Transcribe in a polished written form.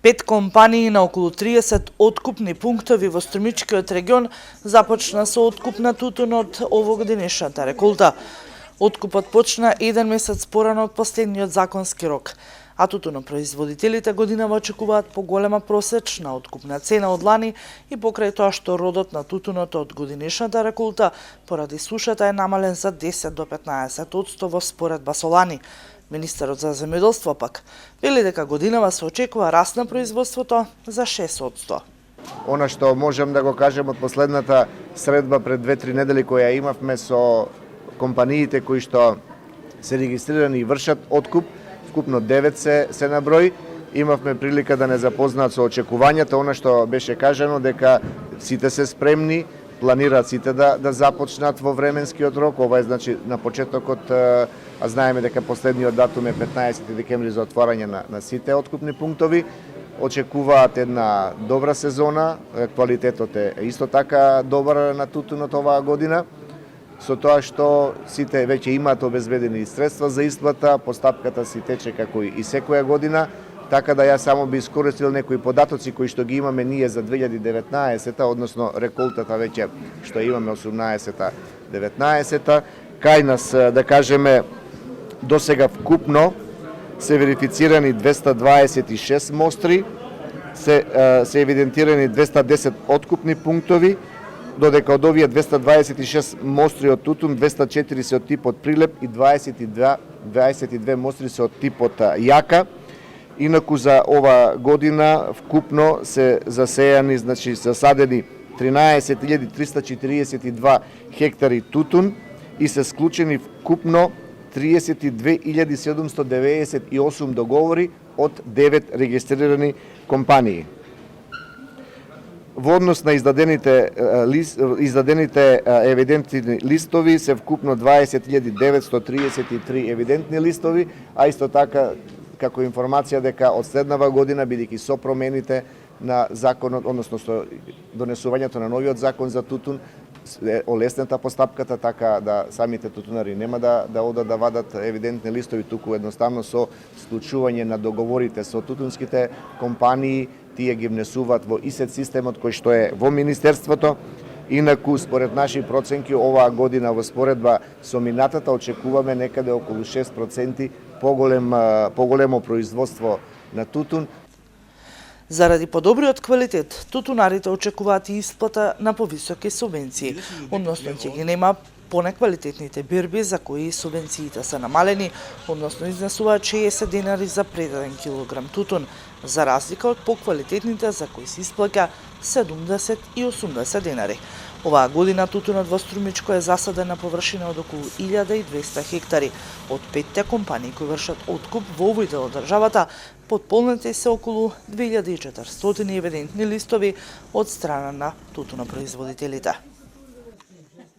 5 компании на околу 30 откупни пунктови во Струмичкиот регион започна со откуп на тутун од овогодинешната реколта. Откупот почна еден месец порано од последниот законски рок, а тутунопроизводителите годинава очекуваат поголема просечна откупна цена од лани и покрај тоа што родот на тутунот од годинешната реколта поради сушата е намален за 10 до 15% во споредба со лани. Министерот за земјоделство пак вели дека годинава се очекува раст на производството за 6%. Она што можем да го кажем од последната средба пред 2-3 недели која имавме со компаниите кои што се регистрирани и вршат откуп, вкупно 9 се на број, имавме прилика да не запознаат со очекувањата, она што беше кажано дека сите се спремни, планираат сите да започнат во временскиот рок. Ова е значи на почетокот, а знаеме дека последниот датум е 15 декември за отворање на сите откупни пунктови. Очекуваат една добра сезона, квалитетот е исто така добар на тутунот оваа година, со тоа што сите веќе имаат обезбедени средства за исплата, постапката си тече како и секоја година, така да ја само би искористил некои податоци кои што ги имаме ние за 2019-та, односно реколтата веќе што имаме 18-та, 19-та, кај нас да кажеме до сега вкупно се верифицирани 226 мостри, се евидентирани 210 откупни пунктови, додека од овие 226 мостри од тутун, 204 се од типот прилеп и 22 мостри се од типот јака. Инаку за ова година вкупно се засејани, значи засадени 13.342 хектари тутун и се склучени вкупно 32.798 договори од 9 регистрирани компании. Во однос на издадените евидентни листови се вкупно 20.933 евидентни листови, а исто така како информација дека од следнава година, бидејќи со промените на законот, односно со донесувањето на новиот закон за тутун, олеснета постапката, така да самите тутунари нема да одат да вадат евидентни листови, туку едноставно со склучување на договорите со тутунските компании, тие ги внесуваат во ИСЕТ системот кој што е во Министерството. Инаку, според наши проценки, оваа година во споредба со минатата очекуваме некаде околу 6% поголемо производство на тутун. Заради подобриот квалитет, тутунарите очекуваат и исплата на повисоки субвенции, односно ќе ги нема понеквалитетните бирби за кои субвенциите се намалени, односно изнесуваат 60 денари за предаден килограм тутун, за разлика од поквалитетните за кои се исплаќа 70 и 80 денари. Оваа година тутунот во Струмичко е засаден на површина од околу 1200 хектари. Од 5 компании кои вршат откуп во овој дел од државата, потполнети се околу 2400 евидентни листови од страна на тутунопроизводителите.